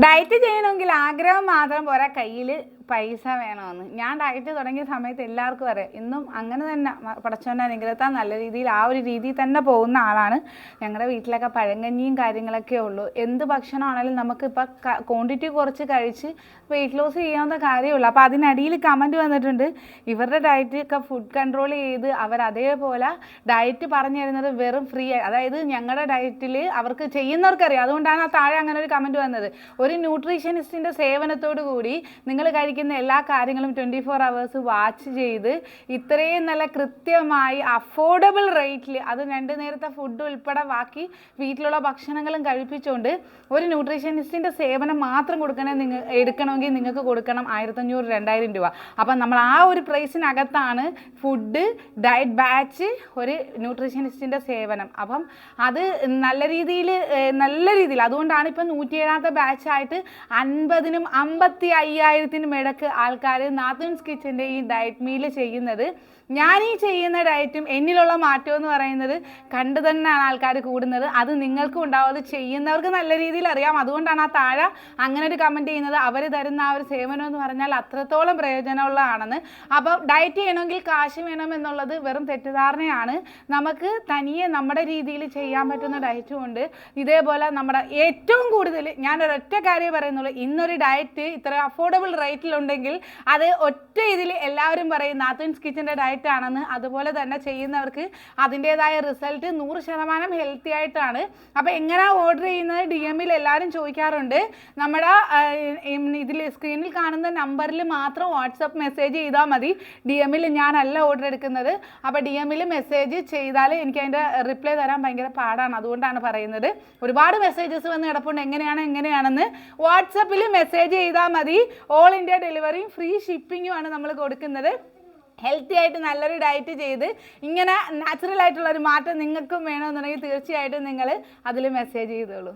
Diet ചെയ്യണമെങ്കിൽ ആഗ്രഹം മാത്രം പോരാ, കയ്യിൽ പൈസ വേണമെന്ന്. ഞാൻ ഡയറ്റ് തുടങ്ങിയ സമയത്ത് എല്ലാവർക്കും അറിയാം. ഇന്നും അങ്ങനെ തന്നെ പടച്ചോൻ്റെ അനുഗ്രഹത്താൽ നല്ല രീതിയിൽ ആ ഒരു രീതിയിൽ തന്നെ പോകുന്ന ആളാണ്. ഞങ്ങളുടെ വീട്ടിലൊക്കെ പഴങ്കഞ്ഞിയും കാര്യങ്ങളൊക്കെ ഉള്ളൂ. എന്ത് ഭക്ഷണമാണെങ്കിലും നമുക്കിപ്പോൾ ക്വാണ്ടിറ്റി കുറച്ച് കഴിച്ച് വെയിറ്റ് ലോസ് ചെയ്യാവുന്ന കാര്യമുള്ളൂ. അപ്പോൾ അതിനടിയിൽ കമൻറ്റ് വന്നിട്ടുണ്ട്, ഇവരുടെ ഡയറ്റ് ഒക്കെ ഫുഡ് കൺട്രോൾ ചെയ്ത് അവർ അതേപോലെ ഡയറ്റ് പറഞ്ഞു തരുന്നത് വെറും ഫ്രീ ആയി. അതായത് ഞങ്ങളുടെ ഡയറ്റിൽ അവർക്ക് ചെയ്യുന്നവർക്കറിയാം. അതുകൊണ്ടാണ് ആ താഴെ അങ്ങനെ ഒരു കമൻറ്റ് വന്നത്. ഒരു ന്യൂട്രീഷനിസ്റ്റിൻ്റെ സേവനത്തോടു കൂടി നിങ്ങൾ കഴിക്കുന്ന എല്ലാ കാര്യങ്ങളും 24 hours വാച്ച് ചെയ്ത് ഇത്രയും നല്ല കൃത്യമായി അഫോർഡബിൾ റേറ്റിൽ, അത് 2 നേരത്തെ ഫുഡ് ഉൾപ്പെടെ ബാക്കി വീട്ടിലുള്ള ഭക്ഷണങ്ങളും കഴിപ്പിച്ചുകൊണ്ട് ഒരു ന്യൂട്രീഷനിസ്റ്റിൻ്റെ സേവനം മാത്രം എടുക്കണമെങ്കിൽ നിങ്ങൾക്ക് കൊടുക്കണം 1500-2000 രൂപ. അപ്പം നമ്മൾ ആ ഒരു പ്രൈസിനകത്താണ് ഫുഡ്, ഡയറ്റ് ബാച്ച്, ഒരു ന്യൂട്രീഷനിസ്റ്റിൻ്റെ സേവനം. അപ്പം അത് നല്ല രീതിയിൽ അതുകൊണ്ടാണ് ഇപ്പം 107ാമത്തെ ബാച്ചായിട്ട് 50,000-നും 55,000-നും ഇടയ്ക്ക് ആൾക്കാർ നാത്തൂൻസ് കിച്ചൻ്റെ ഈ ഡയറ്റ് മീൽ ചെയ്യുന്നത്. ഞാൻ ഈ ചെയ്യുന്ന ഡയറ്റും എന്നിലുള്ള മാറ്റം എന്ന് പറയുന്നത് കണ്ടു തന്നെയാണ് ആൾക്കാർ കൂടുന്നത്. അത് നിങ്ങൾക്കും ഉണ്ടാവും. അത് ചെയ്യുന്നവർക്ക് നല്ല രീതിയിൽ അറിയാം. അതുകൊണ്ടാണ് ആ താഴെ അങ്ങനെ ഒരു കമൻറ്റ് ചെയ്യുന്നത്. അവർ തരുന്ന ആ ഒരു സേവനം എന്ന് പറഞ്ഞാൽ അത്രത്തോളം പ്രയോജനമുള്ളതാണെന്ന്. അപ്പോൾ ഡയറ്റ് ചെയ്യണമെങ്കിൽ കാശ് വേണം എന്നുള്ളത് വെറും തെറ്റിദ്ധാരണയാണ്. നമുക്ക് തനിയെ നമ്മുടെ രീതിയിൽ ചെയ്യാൻ പറ്റുന്ന ഡയറ്റും ഉണ്ട്. ഇതേപോലെ നമ്മുടെ ഏറ്റവും കൂടുതൽ ഞാനൊരൊറ്റ കാര്യം പറയുന്നുള്ളൂ, ഇന്നൊരു ഡയറ്റ് ഇത്ര അഫോർഡബിൾ റേറ്റിലുണ്ടെങ്കിൽ അത് ഒറ്റ ഇതിൽ എല്ലാവരും പറയും നാത്തൂൻസ് കിച്ചൻ്റെ ഡയറ്റ് ആണെന്ന്. അതുപോലെ തന്നെ ചെയ്യുന്നവർക്ക് അതിൻ്റെതായ റിസൾട്ട് 100% ഹെൽത്തി ആയിട്ടാണ്. അപ്പോൾ എങ്ങനെയാണ് ഓർഡർ ചെയ്യുന്നത്? DM-ൽ എല്ലാവരും ചോദിക്കാറുണ്ട്. നമ്മുടെ ഇതിൽ സ്ക്രീനിൽ കാണുന്ന നമ്പറിൽ മാത്രം വാട്സപ്പ് മെസ്സേജ് ചെയ്താൽ മതി. DM-ൽ ഞാനല്ല ഓർഡർ എടുക്കുന്നത്. അപ്പോൾ DM-ൽ മെസ്സേജ് ചെയ്താൽ എനിക്ക് അതിൻ്റെ റിപ്ലൈ തരാൻ ഭയങ്കര പാടാണ്. അതുകൊണ്ടാണ് പറയുന്നത്. ഒരുപാട് മെസ്സേജസ് വന്ന് കിടപ്പുണ്ട് എങ്ങനെയാണെന്ന്. വാട്സപ്പിൽ മെസ്സേജ് ചെയ്താൽ മതി. ഓൾ ഇന്ത്യ ഡെലിവറിയും ഫ്രീ ഷിപ്പിങ്ങുമാണ് നമ്മൾ കൊടുക്കുന്നത്. ഹെൽത്തി ആയിട്ട് നല്ലൊരു ഡയറ്റ് ചെയ്ത് ഇങ്ങനെ നാച്ചുറൽ ആയിട്ടുള്ളൊരു മാറ്റം നിങ്ങൾക്കും വേണമെന്നുണ്ടെങ്കിൽ തീർച്ചയായിട്ടും നിങ്ങൾ അതിൽ മെസ്സേജ് ചെയ്തോളൂ.